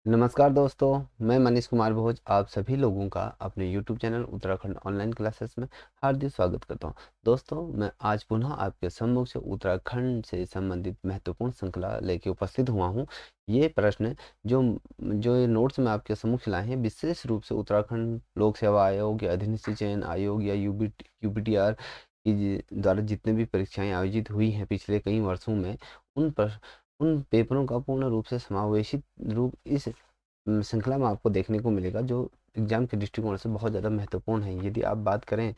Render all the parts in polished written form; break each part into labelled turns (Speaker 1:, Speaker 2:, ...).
Speaker 1: नमस्कार दोस्तों, मैं मनीष कुमार भोज आप सभी लोगों का अपने YouTube channel Uttarakhand online classes में हार्दिक स्वागत करता हूं। दोस्तों, मैं आज पुनः आपके सम्मुख से उत्तराखंड से संबंधित महत्वपूर्ण श्रृंखला लेके उपस्थित हुआ हूं। ये प्रश्न जो जो ये नोट्स मैं आपके सम्मुख लाए हैं, विशेष रूप से उत्तराखंड लोक सेवा आयोग या अधीनस्थ चयन आयोग या यूपीटीआर की द्वारा जितने भी परीक्षाएं आयोजित हुई हैं पिछले कई वर्षों में, उन पर उन पेपरों का पूर्ण रूप से समावेशित रूप इस श्रृंखला में आपको देखने को मिलेगा, जो एग्जाम के दृष्टिकोण से बहुत ज़्यादा महत्वपूर्ण है। यदि आप बात करें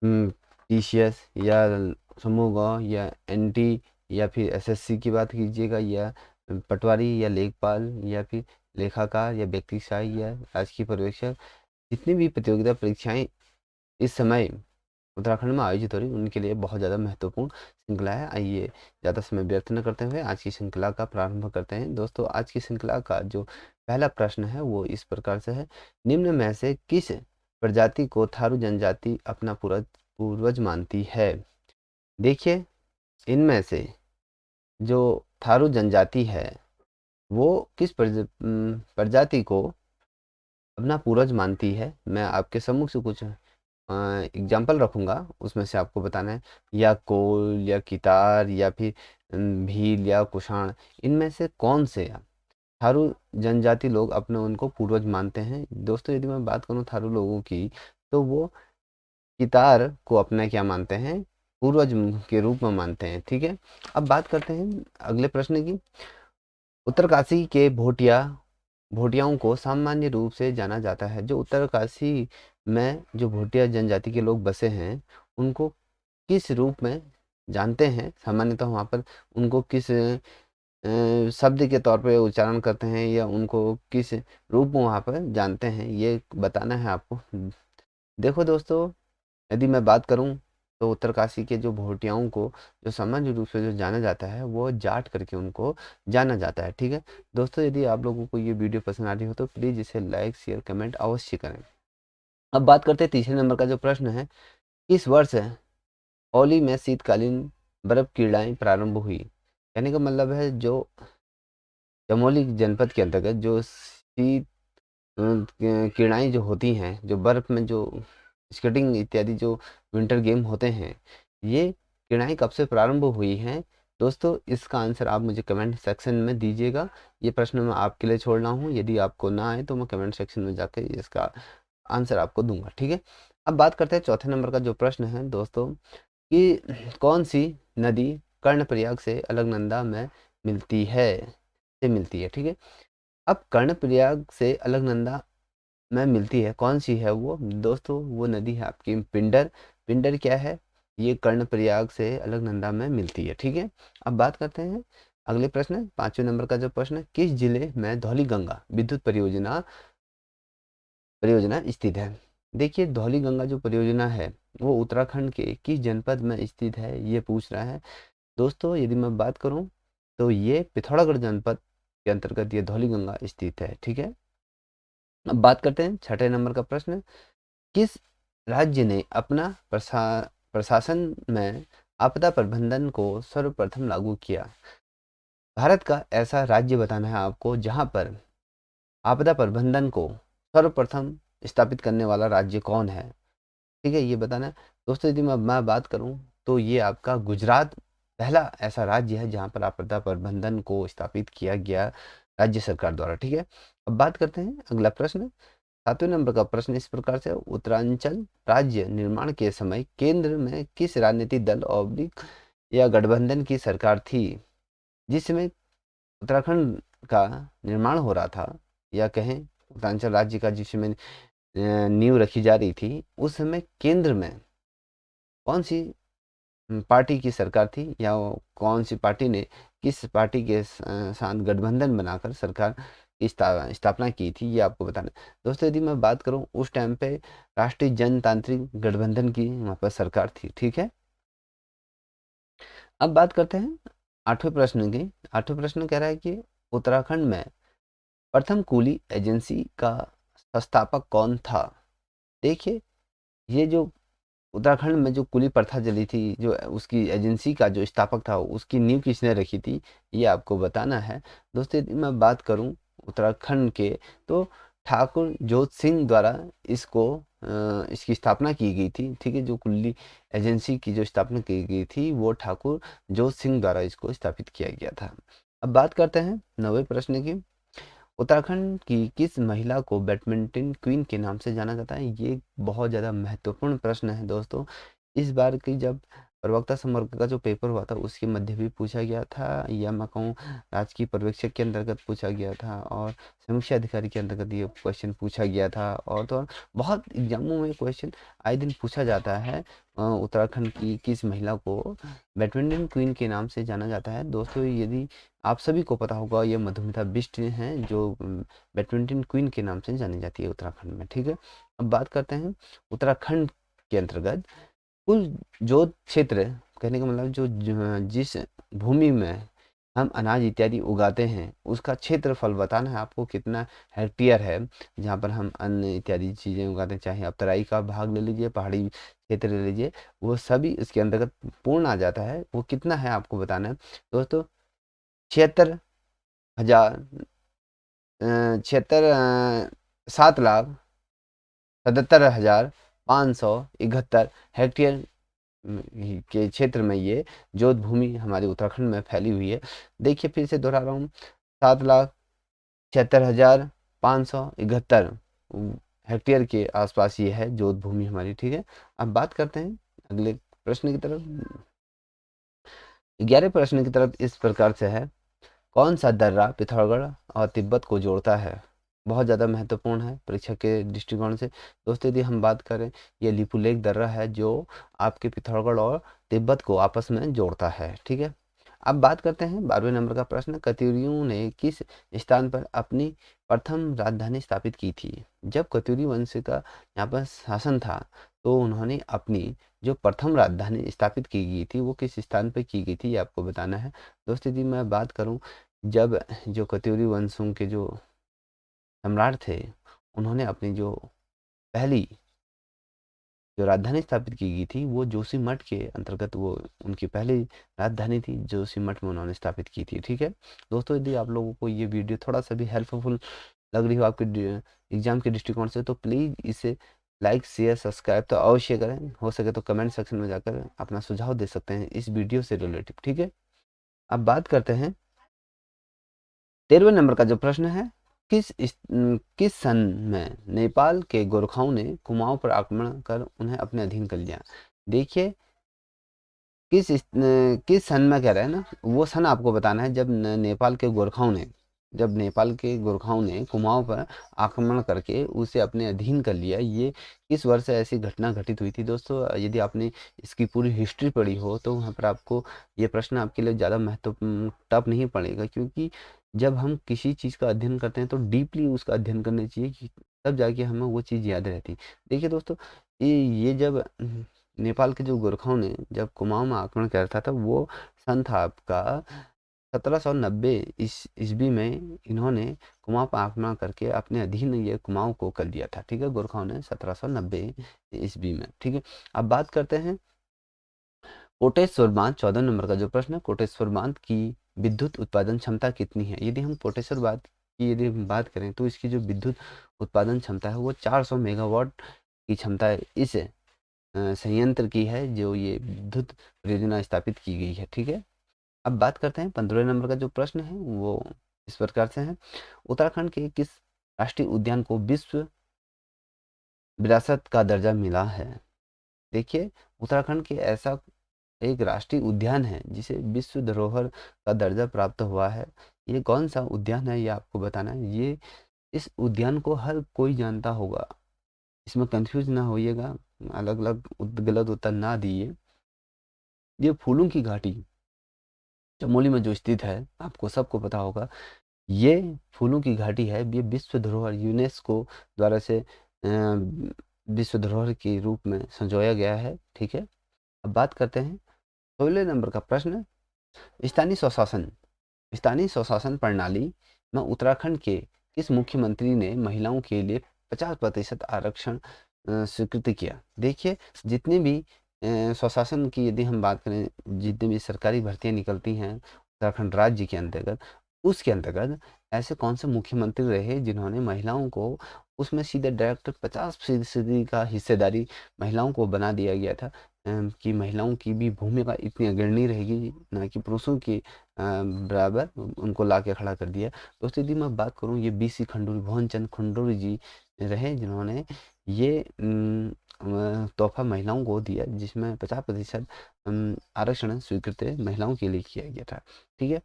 Speaker 1: टीसीएस या समूह ग या एनटी या फिर एसएससी की बात कीजिएगा, या पटवारी या लेखपाल या फिर लेखाकार या व्यक्ति सहायक या राजकीय पर्यवेक्षक, जितनी भी प्रतियोगिता परीक्षाएं इस समय उत्तराखंड में आयोजित हो रही उनके लिए बहुत ज़्यादा महत्वपूर्ण श्रृंखला है। आइए ज़्यादा समय व्यर्थ न करते हुए आज की श्रृंखला का प्रारंभ करते हैं। दोस्तों, आज की श्रृंखला का जो पहला प्रश्न है वो इस प्रकार से है। निम्न में से किस प्रजाति को थारू जनजाति अपना पूर्वज मानती है? देखिए, इनमें से जो थारू जनजाति है वो किस प्रजाति को अपना पूर्वज मानती है, मैं आपके सम्मुख से कुछ एग्जाम्पल रखूंगा, उसमें से आपको बताना है या कोल या कितार या फिर भील या कुषाण, इनमें से कौन से थारू जनजाति लोग अपने उनको पूर्वज मानते हैं। दोस्तों, यदि मैं बात करूं थारू लोगों की, तो वो कितार को अपना क्या मानते हैं, पूर्वज के रूप में मानते हैं। ठीक है, अब बात करते हैं अगले प्रश्न की। उत्तरकाशी के भोटियाओं को सामान्य रूप से जाना जाता है। जो उत्तरकाशी में जो भोटिया जनजाति के लोग बसे हैं, उनको किस रूप में जानते हैं? सामान्यतः वहाँ पर उनको किस शब्द के तौर पे उच्चारण करते हैं या उनको किस रूप में वहाँ पर जानते हैं, ये बताना है आपको। देखो दोस्तों, यदि मैं बात करूं तो उत्तरकाशी के जो भोटियाओं को जो सामान्य रूप से जो जाना जाता है वो जाट करके उनको जाना जाता है। ठीक है दोस्तों, यदि आप लोगों को ये वीडियो पसंद आ रही हो तो प्लीज़ इसे लाइक शेयर कमेंट अवश्य करें। अब बात करते हैं तीसरे नंबर का जो प्रश्न है। किस वर्ष औली में शीतकालीन बर्फ क्रीड़ाएं प्रारंभ हुई? कहने का मतलब है जो चमोली जनपद के अंतर्गत जो शीत क्रीड़ाएं जो होती हैं, जो बर्फ में जो स्केटिंग इत्यादि जो विंटर गेम होते हैं, ये क्रीड़ाएं कब से प्रारंभ हुई हैं? दोस्तों, इसका आंसर आप मुझे कमेंट सेक्शन में दीजिएगा। ये प्रश्न मैं आपके लिए छोड़ रहा हूँ, यदि आपको ना आए तो मैं कमेंट सेक्शन में जाकर इसका आंसर आपको दूंगा। ठीक है, अब बात करते हैं चौथे नंबर का जो प्रश्न है दोस्तों, कि कौन सी नदी कर्णप्रयाग से अलकनंदा में मिलती है। ठीक है, अब कर्णप्रयाग से अलकनंदा में मिलती है, कौन सी है वो? दोस्तों, वो नदी है आपकी पिंडर। पिंडर क्या है? ये कर्णप्रयाग से अलकनंदा में मिलती है। ठीक है, अब बात करते हैं अगले प्रश्न, पांचवें नंबर का जो प्रश्न है। किस जिले में धौली गंगा विद्युत परियोजना परियोजना स्थित है? देखिए, धौली गंगा जो परियोजना है वो उत्तराखंड के किस जनपद में स्थित है, ये पूछ रहा है। दोस्तों, यदि मैं बात करूं तो ये पिथौरागढ़ जनपद के अंतर्गत ये धौली गंगा स्थित है। ठीक है, अब बात करते हैं छठे नंबर का प्रश्न। किस राज्य ने अपना प्रशासन में आपदा प्रबंधन को सर्वप्रथम लागू किया? भारत का ऐसा राज्य बताना है आपको जहां पर आपदा प्रबंधन को सर्वप्रथम स्थापित करने वाला राज्य कौन है। ठीक है, ये बताना है। दोस्तों, यदि मैं बात करूं तो ये आपका गुजरात पहला ऐसा राज्य है जहां पर आपदा प्रबंधन को स्थापित किया गया राज्य सरकार द्वारा। ठीक है, अब बात करते हैं अगला प्रश्न। सातवें नंबर का प्रश्न इस प्रकार से। उत्तरांचल राज्य निर्माण के समय केंद्र में किस राजनीतिक दल और या गठबंधन की सरकार थी? जिस समय उत्तराखंड का निर्माण हो रहा था, या कहें उत्तरांचल राज्य का जिस समय नींव रखी जा रही थी, उस समय केंद्र में कौन सी पार्टी की सरकार थी, या कौन सी पार्टी ने किस पार्टी के साथ गठबंधन बनाकर सरकार की स्थापना की थी, ये आपको बताना है। दोस्तों, यदि मैं बात करूं उस टाइम पे राष्ट्रीय जनतांत्रिक गठबंधन की वहाँ पर सरकार थी। ठीक है, अब बात करते हैं आठवें प्रश्न की। आठवें प्रश्न कह रहा है कि उत्तराखंड में प्रथम कुली एजेंसी का संस्थापक कौन था? देखिए, ये जो उत्तराखंड में जो कुली प्रथा चली थी, जो उसकी एजेंसी का जो स्थापक था, उसकी नींव किसने रखी थी, ये आपको बताना है। दोस्तों, यदि मैं बात करूं उत्तराखंड के, तो ठाकुर जोत सिंह द्वारा इसको इसकी स्थापना की गई थी। ठीक है, जो कुल्ली एजेंसी की जो स्थापना की गई थी वो ठाकुर जोत सिंह द्वारा इसको स्थापित किया गया था। अब बात करते हैं 9वें प्रश्न की। उत्तराखंड की किस महिला को बैडमिंटन क्वीन के नाम से जाना जाता है? ये बहुत ज़्यादा महत्वपूर्ण प्रश्न है दोस्तों। इस बार की जब प्रवक्ता संवर्ग का जो पेपर हुआ था उसके मध्य भी पूछा गया था, या मैं कहूँ राजकीय पर्यवेक्षक के अंतर्गत पूछा गया था, और समीक्षा अधिकारी के अंतर्गत ये क्वेश्चन पूछा गया था, और तो और बहुत एग्जामों में क्वेश्चन आए दिन पूछा जाता है। उत्तराखंड की किस महिला को बैडमिंटन क्वीन के नाम से जाना जाता है? दोस्तों यदि आप सभी को पता होगा, ये मधुमिता बिष्ट हैं जो बैडमिंटन क्वीन के नाम से जानी जाती है उत्तराखंड में। ठीक है, अब बात करते हैं उत्तराखंड के अंतर्गत कुल जो क्षेत्र, कहने का मतलब जिस भूमि में हम अनाज इत्यादि उगाते हैं उसका क्षेत्रफल बताना है आपको, कितना हेक्टेयर है जहाँ पर हम अन्न इत्यादि चीज़ें उगाते हैं। चाहे आप तराई का भाग ले लीजिए, पहाड़ी क्षेत्र ले लीजिए, वो सभी इसके अंतर्गत पूर्ण आ जाता है। वो कितना है आपको बताना है दोस्तों। 76,000 छिहत्तर 7,77,571 हेक्टेयर के क्षेत्र में ये जोत भूमि हमारे उत्तराखंड में फैली हुई है। देखिए फिर से दोहरा रहा हूँ, 7,76,571 हेक्टेयर के आसपास ये है जोत भूमि हमारी। ठीक है, अब बात करते हैं अगले प्रश्न की तरफ। 11वें प्रश्न की तरफ इस प्रकार से है, कौन सा दर्रा पिथौरागढ़ और तिब्बत को जोड़ता है? बहुत ज़्यादा महत्वपूर्ण है परीक्षा के दृष्टिकोण से। दोस्तों यदि हम बात करें, ये लिपुलेख दर्रा है जो आपके पिथौरागढ़ और तिब्बत को आपस में जोड़ता है। ठीक है, अब बात करते हैं 12वें नंबर का प्रश्न। कत्यूरियों ने किस स्थान पर अपनी प्रथम राजधानी स्थापित की थी? जब कत्यूरी वंश का यहाँ पर शासन था तो उन्होंने अपनी जो प्रथम राजधानी स्थापित की गई थी वो किस स्थान पर की गई थी, ये आपको बताना है। दोस्तों यदि मैं बात करूं, जब जो कत्यूरी वंशों के जो सम्राट थे उन्होंने अपनी जो पहली जो राजधानी स्थापित की गई थी वो जोशीमठ के अंतर्गत, वो उनकी पहली राजधानी थी, जोशीमठ में उन्होंने स्थापित की थी। ठीक है दोस्तों, यदि आप लोगों को ये वीडियो थोड़ा सा भी हेल्पफुल लग रही हो आपके एग्जाम के दृष्टिकोण से, तो प्लीज़ इसे लाइक शेयर सब्सक्राइब तो अवश्य करें। हो सके तो कमेंट सेक्शन में जाकर अपना सुझाव दे सकते हैं इस वीडियो से रिलेटिव। ठीक है, अब बात करते हैं 13वें नंबर का जो प्रश्न है, किस सन में नेपाल के गोरखाओं ने कुमाऊं पर आक्रमण कर उन्हें अपने अधीन कर लिया? देखिए किस सन में कह रहे हैं ना, वो सन आपको बताना है जब नेपाल के गोरखाओं ने कुमाऊं पर आक्रमण करके उसे अपने अधीन कर लिया। ये किस वर्ष ऐसी घटना घटित हुई थी? दोस्तों यदि आपने इसकी पूरी हिस्ट्री पढ़ी हो तो वहाँ पर आपको ये प्रश्न आपके लिए ज़्यादा महत्वपूर्ण टफ नहीं पड़ेगा, क्योंकि जब हम किसी चीज़ का अध्ययन करते हैं तो डीपली उसका अध्ययन करना चाहिए कि तब जाके हमें वो चीज़ याद रहती। देखिए दोस्तों, ये जब नेपाल के जो गोरखाओं ने जब कुमाऊं में आक्रमण किया था वो सन था आपका 1790 ईस्वी में। इन्होंने कुमाऊं पर आक्रमण करके अपने अधीन ये कुमाऊं को कर लिया था। ठीक है, गोरखाओं ने 1790 ईस्वी में। ठीक है, अब बात करते हैं कोटेश्वर बांध। 14 नंबर का जो प्रश्न है, कोटेश्वर बांध की विद्युत उत्पादन क्षमता कितनी है? यदि हम कोटेश्वर बांध की यदि हम बात करें तो इसकी जो विद्युत उत्पादन क्षमता है वो 400 मेगावाट की क्षमता है इस संयंत्र की है, जो ये विद्युत परियोजना स्थापित की गई है। ठीक है, अब बात करते हैं 15वें नंबर का जो प्रश्न है वो इस प्रकार से है, उत्तराखंड के किस राष्ट्रीय उद्यान को विश्व विरासत का दर्जा मिला है? देखिए उत्तराखंड के ऐसा एक राष्ट्रीय उद्यान है जिसे विश्व धरोहर का दर्जा प्राप्त हुआ है। ये कौन सा उद्यान है ये आपको बताना है। ये इस उद्यान को हर कोई जानता होगा, इसमें कंफ्यूज ना होइएगा, अलग अलग गलत उत्तर ना दिए। ये फूलों की घाटी चमोली में जो स्थित है आपको सबको पता होगा, ये फूलों की घाटी है। ये विश्व धरोहर यूनेस्को द्वारा से विश्व धरोहर के रूप में संजोया गया है। ठीक है, अब बात करते हैं 16 नंबर का प्रश्न, स्थानीय स्वशासन स्थानीय स्वशासन प्रणाली में उत्तराखंड के किस मुख्यमंत्री ने महिलाओं के लिए 50% आरक्षण स्वीकृत किया? देखिए जितने भी स्वशासन की यदि हम बात करें, जितनी भी सरकारी भर्तियां निकलती हैं उत्तराखंड राज्य के अंतर्गत, उसके अंतर्गत ऐसे कौन से मुख्यमंत्री रहे जिन्होंने महिलाओं को उसमें सीधे डायरेक्ट 50% का हिस्सेदारी महिलाओं को बना दिया गया था, कि महिलाओं की भी भूमिका इतनी अग्रणी रहेगी, ना कि पुरुषों के बराबर उनको ला के खड़ा कर दिया। दोस्तों यदि मैं बात करूँ, ये बीसी खंडूरी, भुवन चंद खंडूरी जी रहे जिन्होंने ये तोहफा महिलाओं को दिया, जिसमें 50% आरक्षण स्वीकृत महिलाओं के लिए किया गया था। ठीक है,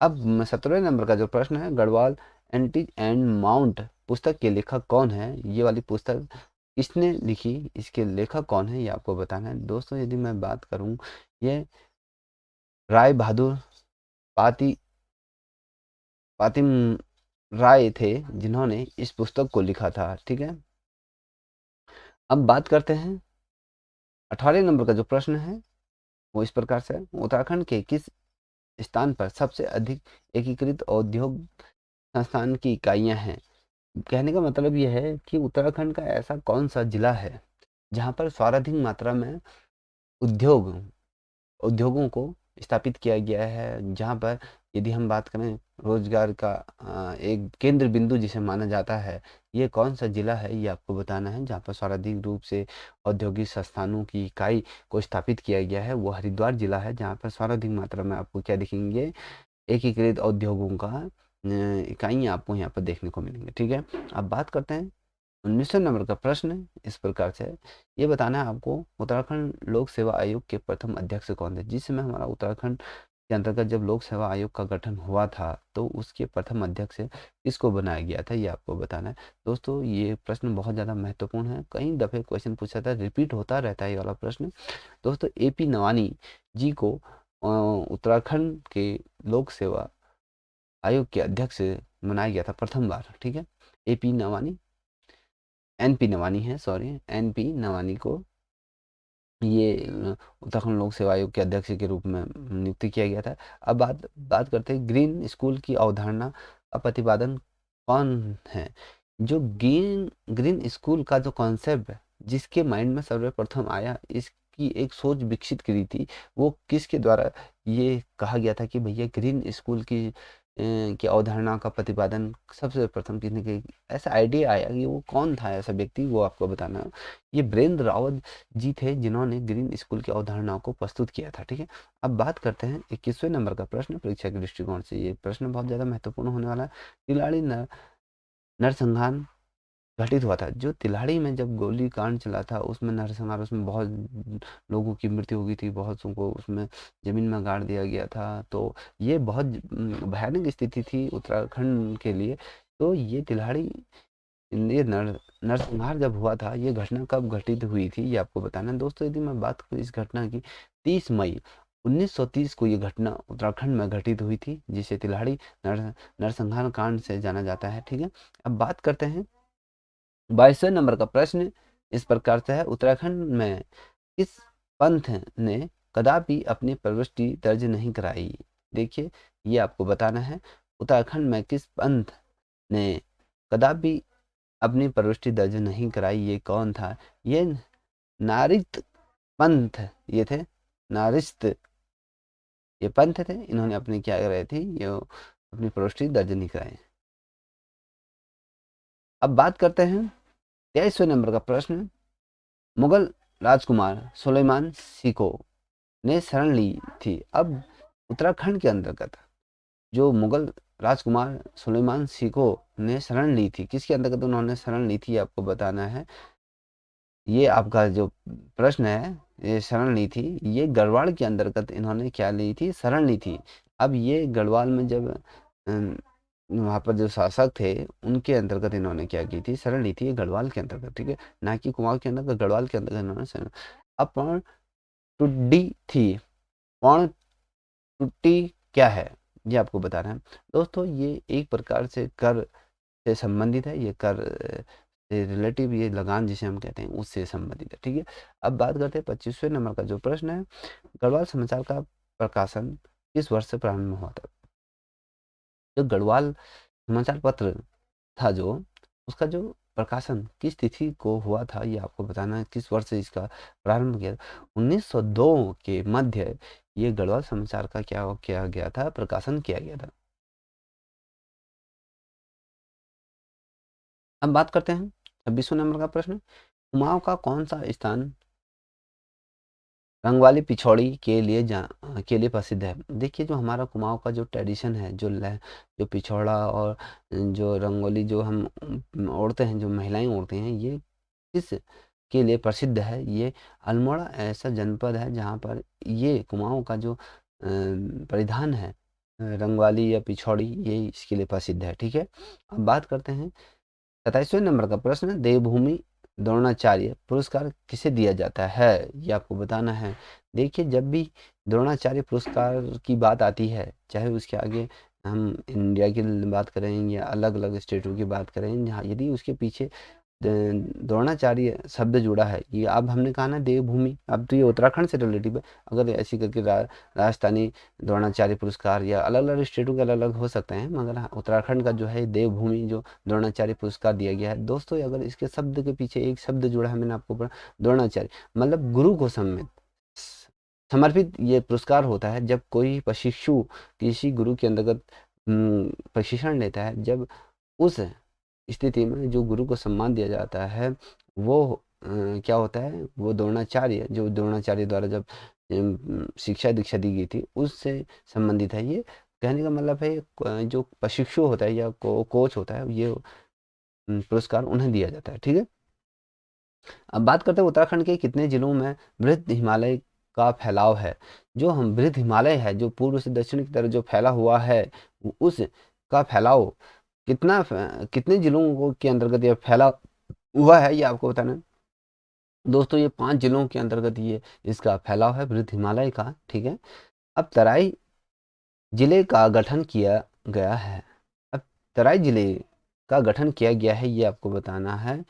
Speaker 1: अब 17वें नंबर का जो प्रश्न है, गढ़वाल एंटी एंड माउंट पुस्तक के लेखक कौन है? ये वाली पुस्तक किसने लिखी, इसके लेखक कौन है, ये आपको बताना है। दोस्तों यदि मैं बात करूं, ये राय बहादुर पाती पातिम राय थे जिन्होंने इस पुस्तक को लिखा था। ठीक है, अब बात करते हैं 18 नंबर का जो प्रश्न है, वो इस प्रकार से है, उत्तराखंड के किस स्थान पर सबसे अधिक एकीकृत औद्योग संस्थान की इकाइयां हैं? कहने का मतलब यह है कि उत्तराखंड का ऐसा कौन सा जिला है जहां पर सर्वाधिक मात्रा में उद्योग उद्योगों को स्थापित किया गया है, जहां पर यदि हम बात करें रोजगार का एक केंद्र बिंदु जिसे माना जाता है, ये कौन सा जिला है, ये आपको बताना है। जहां पर सर्वाधिक रूप से औद्योगिक संस्थानों की इकाई को स्थापित किया गया है, वो हरिद्वार जिला है, जहाँ पर सर्वाधिक मात्रा में आपको क्या दिखेंगे, एकीकृत उद्योगों का इकाइयाँ आपको यहाँ पर देखने को मिलेंगे। ठीक है, अब बात करते हैं 19वें नंबर का प्रश्न इस प्रकार से है, ये बताना है आपको उत्तराखंड लोक सेवा आयोग के प्रथम अध्यक्ष कौन थे? जिस समय हमारा उत्तराखंड के अंतर्गत जब लोक सेवा आयोग का गठन हुआ था, तो उसके प्रथम अध्यक्ष किसको बनाया गया था, ये आपको बताना है। दोस्तों ये प्रश्न बहुत ज़्यादा महत्वपूर्ण है, कई दफ़े क्वेश्चन पूछा था, रिपीट होता रहता है ये वाला प्रश्न। दोस्तों AP नवानी जी को उत्तराखंड के लोक सेवा आयोग के अध्यक्ष बनाया गया था प्रथम बार। ठीक है, AP नवानी, NP नवानी है, सॉरी, NP नवानी को ये उत्तराखंड लोक सेवा आयोग के अध्यक्ष के रूप में नियुक्त किया गया था। अब बात बात करते हैं ग्रीन स्कूल की अवधारणा का प्रतिपादन कौन है? जो ग्रीन ग्रीन स्कूल का जो कॉन्सेप्ट है, जिसके माइंड में सर्वप्रथम आया, इसकी एक सोच विकसित करी थी, वो किसके द्वारा ये कहा गया था कि भैया ग्रीन स्कूल की अवधारणा का प्रतिपादन सबसे प्रथम किसने किया? ऐसा आइडिया आया कि वो कौन था ऐसा व्यक्ति, वो आपको बताना है। ये वीरेंद्र रावत जी थे जिन्होंने ग्रीन स्कूल की अवधारणाओं को प्रस्तुत किया था। ठीक है, अब बात करते हैं 21वें नंबर का प्रश्न परीक्षा के दृष्टिकोण से। ये प्रश्न बहुत ज़्यादा महत्वपूर्ण होने वाला है। तिलाड़ी नरसंहार घटित हुआ था। जो तिलाड़ी में जब गोली कांड चला था, उसमें नरसंहार, उसमें बहुत लोगों की मृत्यु हो गई थी, बहुत को उसमें जमीन में गाड़ दिया गया था। तो ये बहुत भयानक स्थिति थी उत्तराखंड के लिए। तो ये तिलाड़ी, ये नरसंहार जब हुआ था, ये घटना कब घटित हुई थी, ये आपको बताना है। दोस्तों यदि मैं बात करूँ इस घटना की, 30 मई 1930 को ये घटना उत्तराखंड में घटित हुई थी, जिसे तिलाड़ी नरसंहार कांड से जाना जाता है। ठीक है, अब बात करते हैं 22वें नंबर का प्रश्न इस प्रकार से है, उत्तराखंड में किस पंथ ने कदापि अपनी प्रविष्टि दर्ज नहीं कराई? देखिए, ये आपको बताना है, उत्तराखंड में किस पंथ ने कदापि अपनी प्रविष्टि दर्ज नहीं कराई, ये कौन था? ये नारित पंथ, ये थे नारिस्त, ये पंथ थे, इन्होंने अपनी क्या कराई थी, ये अपनी प्रविष्टि दर्ज नहीं कराई। अब बात करते हैं 23वें नंबर का प्रश्न, मुगल राजकुमार सुलेमान सिको ने शरण ली थी। अब उत्तराखंड के अंतर्गत जो मुगल राजकुमार सुलेमान सिको ने शरण ली थी, किसके अंतर्गत उन्होंने शरण ली थी, आपको बताना है। ये आपका जो प्रश्न है, ये शरण ली थी, ये गढ़वाल के अंतर्गत इन्होंने क्या ली थी, शरण ली थी। अब ये गढ़वाल में जब वहाँ पर जो शासक थे, उनके अंतर्गत इन्होंने क्या की थी, शरण ली थी, ये गढ़वाल के अंतर्गत। ठीक है, ना कि कुमाऊं के अंतर्गत, गढ़वाल के अंतर्गत इन्होंने शरण। अब पौन टुड्डी थी, पौन टुट्टी क्या है, ये आपको बताना है। दोस्तों ये एक प्रकार से कर से संबंधित है, ये कर से रिलेटिव, ये लगान जिसे हम कहते हैं, उससे संबंधित है। ठीक है, अब बात करते हैं 25वें नंबर का जो प्रश्न है, गढ़वाल समाचार का प्रकाशन किस वर्ष से प्रारंभ हुआ था? जो गढ़वाल समाचार पत्र था, जो उसका जो प्रकाशन किस तिथि को हुआ था, ये आपको बताना है, किस वर्ष से इसका प्रारंभ किया। 1902 के मध्य ये गढ़वाल समाचार का क्या किया गया था, प्रकाशन किया गया था। अब बात करते हैं 26वें नंबर का प्रश्न, कुमाऊं का कौन सा स्थान रंगवाली पिछौड़ी के लिए प्रसिद्ध है। देखिए जो हमारा कुमाऊं का जो ट्रेडिशन है, जो पिछौड़ा और जो रंगोली जो हम ओढ़ते हैं, जो महिलाएं ओढ़ती हैं, ये किस के लिए प्रसिद्ध है। ये अल्मोड़ा ऐसा जनपद है जहाँ पर ये कुमाऊं का जो परिधान है, रंगवाली या पिछौड़ी, ये इसके लिए प्रसिद्ध है। ठीक है, अब बात करते हैं 27वें नंबर का प्रश्न, देवभूमि द्रोणाचार्य पुरस्कार किसे दिया जाता है, ये आपको बताना है। देखिए जब भी द्रोणाचार्य पुरस्कार की बात आती है, चाहे उसके आगे हम इंडिया की बात करें या अलग अलग स्टेटों की बात करें, जहाँ यदि उसके पीछे द्रोणाचार्य शब्द जुड़ा है, ये अब हमने कहा ना देवभूमि, अब तो ये उत्तराखंड से रिलेटिव है। अगर ऐसी करके राजस्थानी द्रोणाचार्य पुरस्कार या अलग अलग स्टेटों के अलग अलग हो सकते हैं, मगर हाँ, उत्तराखंड का जो है देवभूमि जो द्रोणाचार्य पुरस्कार दिया गया है। दोस्तों अगर इसके शब्द के पीछे एक शब्द जुड़ा है, मैंने आपको पढ़ा द्रोणाचार्य, मतलब गुरु को समर्पित ये पुरस्कार होता है। जब कोई प्रशिक्षु किसी गुरु के अंतर्गत प्रशिक्षण लेता है, जब उस स्थिति में जो गुरु को सम्मान दिया जाता है, वो क्या होता है, वो द्रोणाचार्य द्वारा जब शिक्षा दीक्षा दी गई थी उससे संबंधित है। ये कहने का मतलब है जो प्रशिक्षु होता है या कोच होता है, ये पुरस्कार उन्हें दिया जाता है। ठीक है, अब बात करते हैं उत्तराखंड के कितने जिलों में बृहद हिमालय का फैलाव है। जो हम बृहद हिमालय है, जो पूर्व से दक्षिण की तरफ जो फैला हुआ है, उस का फैलाव कितने जिलों के अंतर्गत ये फैला हुआ है, ये आपको बताना है। दोस्तों ये 5 जिलों के अंतर्गत ये इसका फैलाव है बृहद हिमालय का। ठीक है, अब तराई जिले का गठन किया गया है। अब तराई जिले का गठन किया गया है, ये आपको बताना है।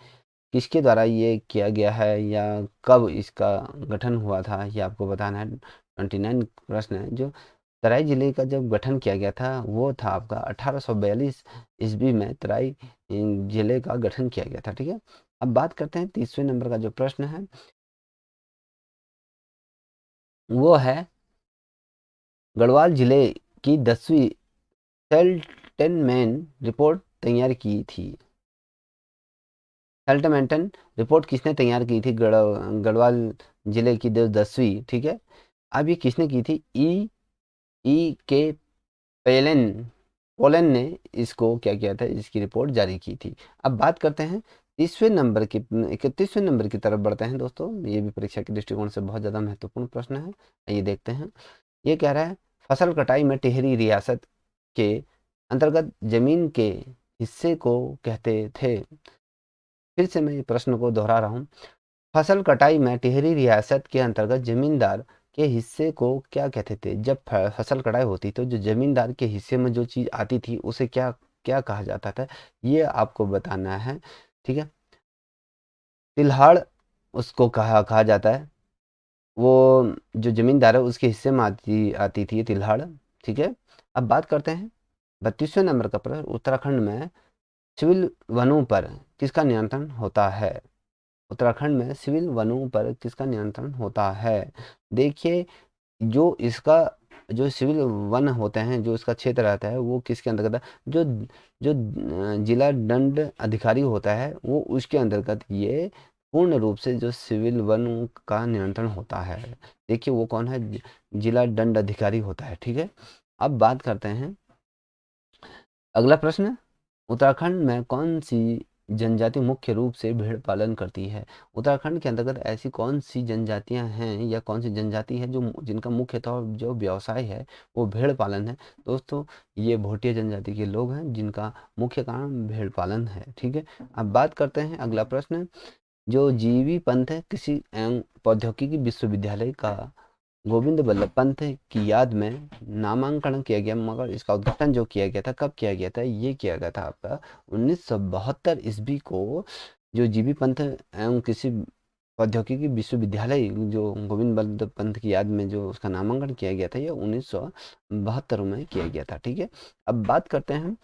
Speaker 1: किसके द्वारा ये किया गया है या कब इसका गठन हुआ था, ये आपको बताना है। 29 प्रश्न है। जो तराई जिले का जब गठन किया गया था, वो था आपका 1842 ईस्वी में तराई जिले का गठन किया गया था। ठीक है, अब बात करते हैं 30वें नंबर का जो प्रश्न है, वो है गढ़वाल जिले की 10वीं सेल्टनमैन रिपोर्ट तैयार की थी। सेल्टमेंटन रिपोर्ट किसने तैयार की थी, गढ़वाल जिले की 10वीं। ठीक है, अब ये किसने की थी, ई के पेलन पोलन ने इसको क्या किया था, इसकी रिपोर्ट जारी की थी। अब बात करते हैं 31वें नंबर की तरफ बढ़ते हैं। दोस्तों ये भी परीक्षा के दृष्टिकोण से बहुत ज़्यादा महत्वपूर्ण प्रश्न है, ये देखते हैं। ये कह रहा है फसल कटाई में टिहरी रियासत के अंतर्गत जमीन के हिस्से को कहते थे। फिर से मैं ये प्रश्न को दोहरा रहा हूँ, फसल कटाई में टिहरी रियासत के अंतर्गत जमींदार के हिस्से को क्या कहते थे। जब फसल कटाई होती तो जो जमींदार के हिस्से में जो चीज आती थी उसे क्या क्या कहा जाता था, ये आपको बताना है। ठीक है, तिल्हाड़ उसको कहा जाता है। वो जो जमींदार है उसके हिस्से में आती आती थी ये तिल्हाड़। ठीक है, अब बात करते हैं 32वें नंबर का प्रश्न, उत्तराखंड में सिविल वनों पर किसका नियंत्रण होता है। उत्तराखंड में सिविल वनों पर किसका नियंत्रण होता है। देखिए जो इसका जो सिविल वन होते हैं, जो इसका क्षेत्र रहता है, वो किसके अंतर्गत है, जो जो जिला दंड अधिकारी होता है, वो उसके अंतर्गत ये पूर्ण रूप से जो सिविल वन का नियंत्रण होता है। देखिए वो कौन है, जिला दंड अधिकारी होता है। ठीक है, अब बात करते हैं अगला प्रश्न, उत्तराखंड में कौन सी जनजाति मुख्य रूप से भेड़ पालन करती है। उत्तराखंड के अंतर्गत ऐसी कौन सी जनजातियां हैं या कौन सी जनजाति है जो जिनका मुख्य तौर जो व्यवसाय है वो भेड़ पालन है। दोस्तों ये भोटिया जनजाति के लोग हैं जिनका मुख्य काम भेड़ पालन है। ठीक है, अब बात करते हैं अगला प्रश्न, जो जीवी पंथ कृषि एवं प्रौद्योगिकी विश्वविद्यालय का गोविंद बल्लभ पंत की याद में नामांकन किया गया, मगर इसका उद्घाटन जो किया गया था कब किया गया था, ये किया गया था आपका 1972 ईस्वी को। जो जीबी पंत एवं कृषि प्रौद्योगिकी विश्वविद्यालय जो गोविंद बल्लभ पंत की याद में जो उसका नामांकन किया गया था, ये 1972 में किया गया था। ठीक है, अब बात करते हैं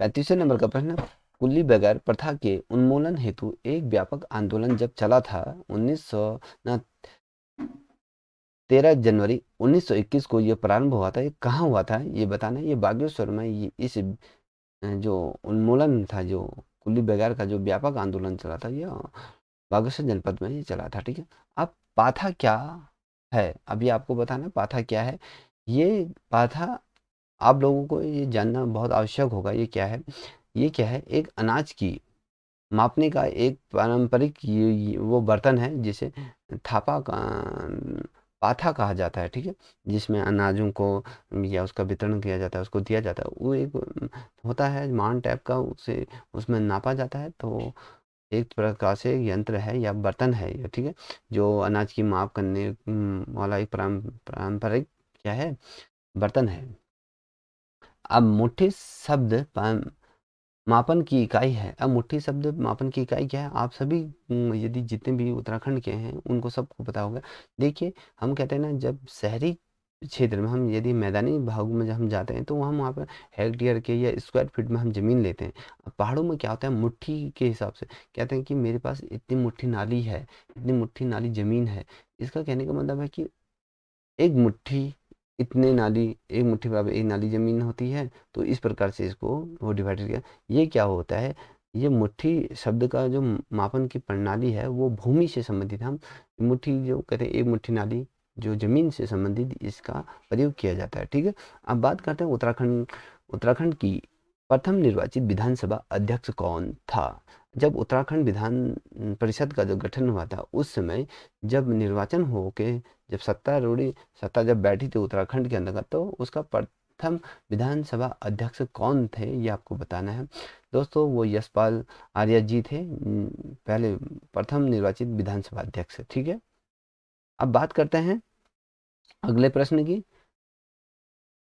Speaker 1: 35वें नंबर का प्रश्न, कुल्ली बगैर प्रथा के उन्मूलन हेतु एक व्यापक आंदोलन जब चला था 13 जनवरी 1921 को ये प्रारंभ हुआ था, ये कहाँ हुआ था ये बताना है। ये बागेश्वर में ये इस जो उन्मूलन था, जो कुली बेगार का जो व्यापक आंदोलन चला था, ये बागेश्वर जनपद में ये चला था। ठीक है। अब पाथा क्या है, अभी आपको बताना पाथा क्या है। ये पाथा आप लोगों को ये जानना बहुत आवश्यक होगा। ये क्या है, ये क्या है, एक अनाज की मापने का एक पारंपरिक वो बर्तन है जिसे थापा का पाथा कहा जाता है। ठीक है। जिसमें अनाजों को या उसका वितरण किया जाता है, उसको दिया जाता है। वो एक होता है मान टाइप का, उसे उसमें नापा जाता है। तो एक प्रकार से यंत्र है या बर्तन है ये। ठीक है। जो अनाज की माप करने वाला एक पारंपरिक क्या है, बर्तन है। अब मुट्ठी शब्द मापन की इकाई है। अब मुट्ठी शब्द मापन की इकाई क्या है, आप सभी यदि जितने भी उत्तराखंड के हैं उनको सबको पता होगा। देखिए, हम कहते हैं ना, जब शहरी क्षेत्र में हम यदि मैदानी भागों में जब हम जाते हैं तो वहाँ पर हेक्टेयर के या स्क्वायर फीट में हम ज़मीन लेते हैं। अब पहाड़ों में क्या होता है, मुट्ठी के हिसाब से कहते हैं कि मेरे पास इतनी मुट्ठी नाली है, इतनी मुट्ठी नाली ज़मीन है। इसका कहने का मतलब है कि एक मुट्ठी इतने नाली, एक मुट्ठी बराबर एक नाली ज़मीन होती है। तो इस प्रकार से इसको वो डिवाइडेड किया। ये क्या होता है, ये मुट्ठी शब्द का जो मापन की प्रणाली है वो भूमि से संबंधित है। हम मुट्ठी जो कहते हैं, एक मुट्ठी नाली जो ज़मीन से संबंधित, इसका प्रयोग किया जाता है। ठीक है। अब बात करते हैं उत्तराखंड। उत्तराखंड की प्रथम निर्वाचित विधानसभा अध्यक्ष कौन था। जब उत्तराखंड विधान परिषद का जो गठन हुआ था, उस समय जब निर्वाचन हो के जब सत्तारूढ़ी सत्ता जब बैठी थी उत्तराखंड के अंतर्गत, तो उसका प्रथम विधानसभा अध्यक्ष कौन थे, ये आपको बताना है। दोस्तों, वो यशपाल आर्य जी थे, पहले प्रथम निर्वाचित विधानसभा अध्यक्ष। ठीक है। अब बात करते हैं अगले प्रश्न की।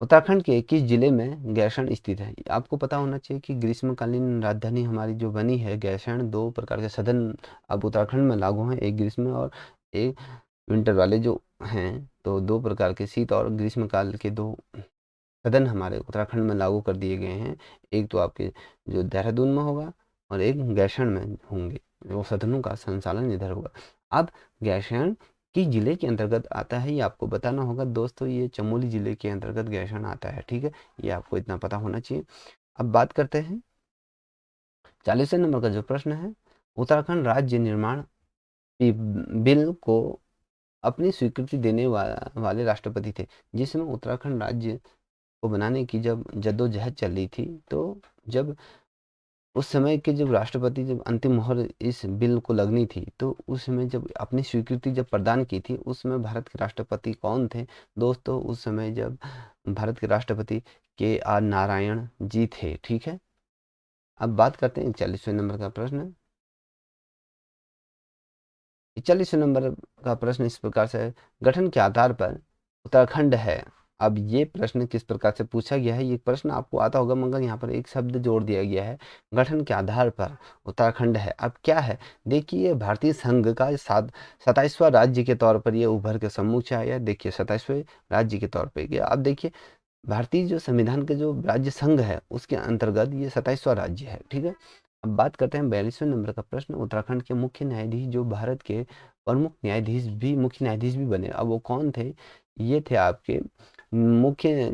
Speaker 1: उत्तराखंड के किस जिले में गैरसैंण स्थित है। आपको पता होना चाहिए कि ग्रीष्मकालीन राजधानी हमारी जो बनी है गैरसैंण, दो प्रकार के सदन अब उत्तराखंड में लागू हैं, एक ग्रीष्म और एक विंटर वाले जो हैं। तो दो प्रकार के शीत और ग्रीष्मकाल के दो सदन हमारे उत्तराखंड में लागू कर दिए गए हैं। एक तो आपके जो देहरादून में होगा और एक गैरसैंण में होंगे। वो सदनों का संचालन इधर होगा। अब गैरसैंण किस जिले के अंतर्गत आता है, ये आपको बताना होगा। दोस्तों, ये चमोली जिले के अंतर्गत गैरसैंण आता है। ठीक है। ये आपको इतना पता होना चाहिए। अब बात करते हैं 40वें नंबर का जो प्रश्न है, उत्तराखंड राज्य निर्माण बिल को अपनी स्वीकृति देने वाले राष्ट्रपति थे। जिसमें उत्तराखंड राज्य को बनाने की जब जद्दोजहद चल रही थी, तो जब उस समय के जब राष्ट्रपति जब अंतिम मोहर इस बिल को लगनी थी, तो उस समय जब अपनी स्वीकृति जब प्रदान की थी, उस समय भारत के राष्ट्रपति कौन थे। दोस्तों, उस समय जब भारत के राष्ट्रपति KR नारायण जी थे। ठीक है। अब बात करते हैं 41वें नंबर का प्रश्न। 41वें नंबर का प्रश्न इस प्रकार से है, गठन के आधार पर उत्तराखंड है। अब ये प्रश्न किस प्रकार से पूछा गया है, ये प्रश्न आपको आता होगा, मगर यहाँ पर एक शब्द जोड़ दिया गया है, गठन के आधार पर उत्तराखंड है। अब क्या है, देखिए, ये भारतीय संघ का 27वां राज्य के तौर पर ये उभर के सम्मुख से आया। देखिए, 27वें राज्य के तौर पर गया। अब देखिए, भारतीय जो संविधान के जो राज्य संघ है उसके अंतर्गत ये 27वां राज्य है। ठीक है। अब बात करते हैं 42वें नंबर का प्रश्न। उत्तराखंड के मुख्य न्यायाधीश जो भारत के प्रमुख न्यायाधीश भी मुख्य न्यायाधीश भी बने, अब वो कौन थे। ये थे आपके मुख्य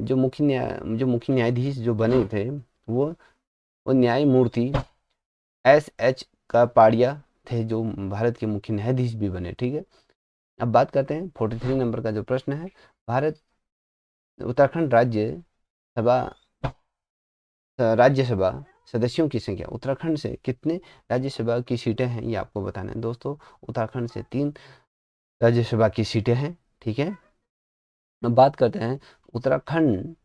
Speaker 1: न्यायाधीश जो बने थे, वो न्यायमूर्ति SH कापाड़िया थे, जो भारत के मुख्य न्यायाधीश भी बने। ठीक है। अब बात करते हैं 43 नंबर का जो प्रश्न है, भारत उत्तराखंड सभा राज्यसभा सदस्यों की संख्या। उत्तराखंड से कितने राज्यसभा की सीटें हैं, ये आपको बताना है। दोस्तों, उत्तराखंड से 3 राज्यसभा की सीटें हैं। ठीक है। अब बात करते हैं उत्तराखंड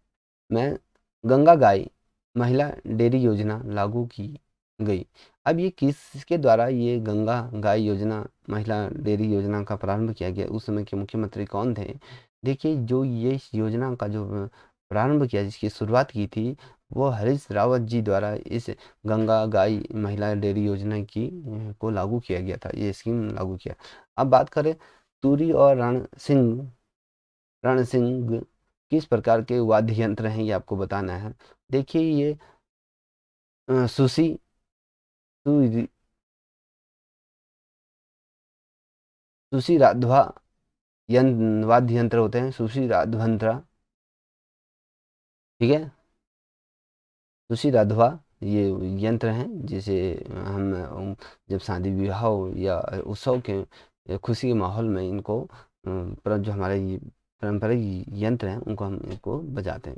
Speaker 1: में गंगा गाय महिला डेयरी योजना लागू की गई। अब ये किसके द्वारा ये गंगा गाय योजना महिला डेयरी योजना का प्रारंभ किया गया, उस समय के मुख्यमंत्री कौन थे। देखिए, जो ये इस योजना का जो प्रारंभ किया, जिसकी शुरुआत की थी, वो हरीश रावत जी द्वारा इस गंगा गाय महिला डेयरी योजना की को लागू किया गया था, ये स्कीम लागू किया। अब बात करें तुरी और रण सिंह किस प्रकार के वाद्य यंत्र हैं, ये आपको बताना है। देखिए, ये सुशी सु- सुशी राधवा वाद्य यंत्र होते हैं, सुशी राधवंत्र। ठीक है। सुशी राधवा ये यंत्र हैं जिसे हम जब शादी विवाह हो या उत्सव के या खुशी के माहौल में इनको पर जो हमारे ये पारंपरिक यंत्र हैं उनको हम इनको बजाते हैं।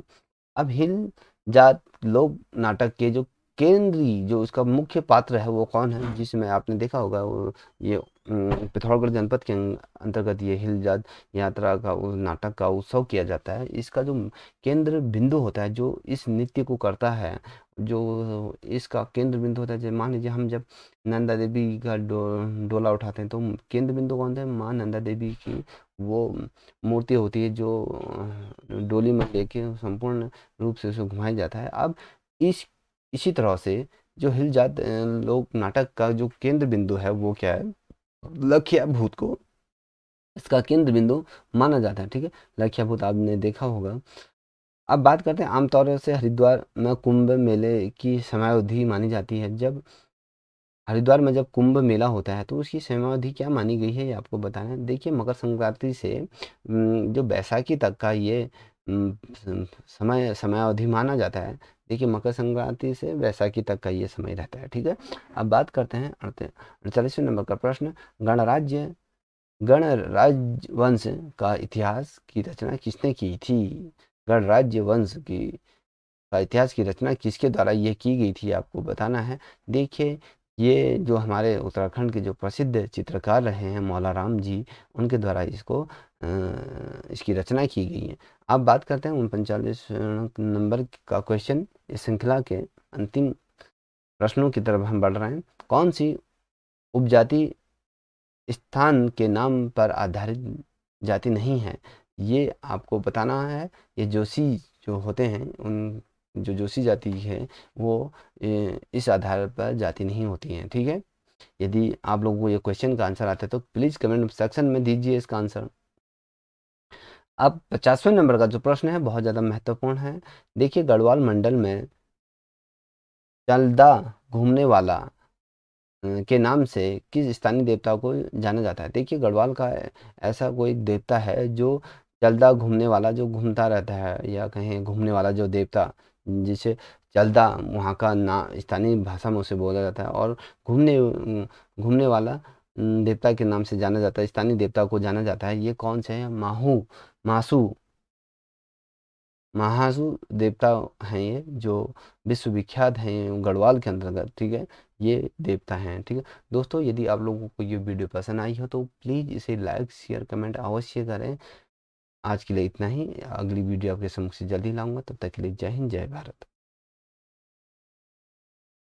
Speaker 1: अब हिल जात लोक नाटक के जो केंद्रीय जो उसका मुख्य पात्र है वो कौन है, जिसमें आपने देखा होगा वो ये पिथौरागढ़ जनपद के अंतर्गत ये हिल जात यात्रा का उस नाटक का उत्सव किया जाता है। इसका जो केंद्र बिंदु होता है जो इस नृत्य को करता है, जो इसका केंद्र बिंदु होता है, जैसे मान लीजिए हम जब नंदा देवी का डोला उठाते हैं तो केंद्र बिंदु कौन है, माँ नंदा देवी की वो मूर्ति होती है जो डोली में लेके संपूर्ण रूप से उसे घुमाया जाता है। अब इस इसी तरह से जो हिल जात लोक नाटक का जो केंद्र बिंदु है वो क्या है, लखिया भूत को इसका केंद्र बिंदु माना जाता है। ठीक है, लखिया भूत आपने देखा होगा। अब बात करते हैं आमतौर से हरिद्वार में कुंभ मेले की समयावधि मानी जाती है। जब हरिद्वार में जब कुंभ मेला होता है तो उसकी समयावधि क्या मानी गई है ये आपको बताना है। देखिए मकर संक्रांति से जो बैसाखी तक का ये समयावधि माना जाता है। देखिए मकर संक्रांति से बैसाखी तक का ये समय रहता है। ठीक है, अब बात करते हैं 48वें नंबर का प्रश्न, गणराज्य गणराज्य का इतिहास की रचना किसने की थी। गणराज्य वंश की का इतिहास की रचना किसके द्वारा ये की गई थी आपको बताना है। देखिए ये जो हमारे उत्तराखंड के जो प्रसिद्ध चित्रकार रहे हैं मौला राम जी, उनके द्वारा इसकी रचना की गई है। अब बात करते हैं 39 नंबर का क्वेश्चन, इस श्रृंखला के अंतिम प्रश्नों की तरफ हम बढ़ रहे हैं। कौन सी उपजाति स्थान के नाम पर आधारित जाति नहीं है, ये आपको बताना है। ये जोशी जो होते हैं उन जो जोशी जाति है वो इस आधार पर जाति नहीं होती हैं। ठीक है, यदि आप लोगों को ये क्वेश्चन का आंसर आता है तो प्लीज कमेंट सेक्शन में दीजिए इसका आंसर। अब 50वें नंबर का जो प्रश्न है बहुत ज़्यादा महत्वपूर्ण है। देखिए गढ़वाल मंडल में चलदा घूमने वाला के नाम से किस स्थानीय देवता को जाना जाता है। देखिए गढ़वाल का ऐसा कोई देवता है जो चलदा घूमने वाला जो घूमता रहता है, या कहें घूमने वाला जो देवता जिसे चलदा वहाँ का ना स्थानीय भाषा में उसे बोला जाता है, और घूमने घूमने वाला देवता के नाम से जाना जाता है, स्थानीय देवता को जाना जाता है। ये कौन से हैं, मासू महासु देवता हैं ये जो विश्वविख्यात हैं गढ़वाल के अंतर्गत। ठीक है, ये देवता हैं। ठीक है दोस्तों, यदि आप लोगों को ये वीडियो पसंद आई हो तो प्लीज़ इसे लाइक शेयर कमेंट अवश्य करें। आज के लिए इतना ही, अगली वीडियो आपके समक्ष जल्दी लाऊंगा, तब तक के लिए जय हिंद जय भारत।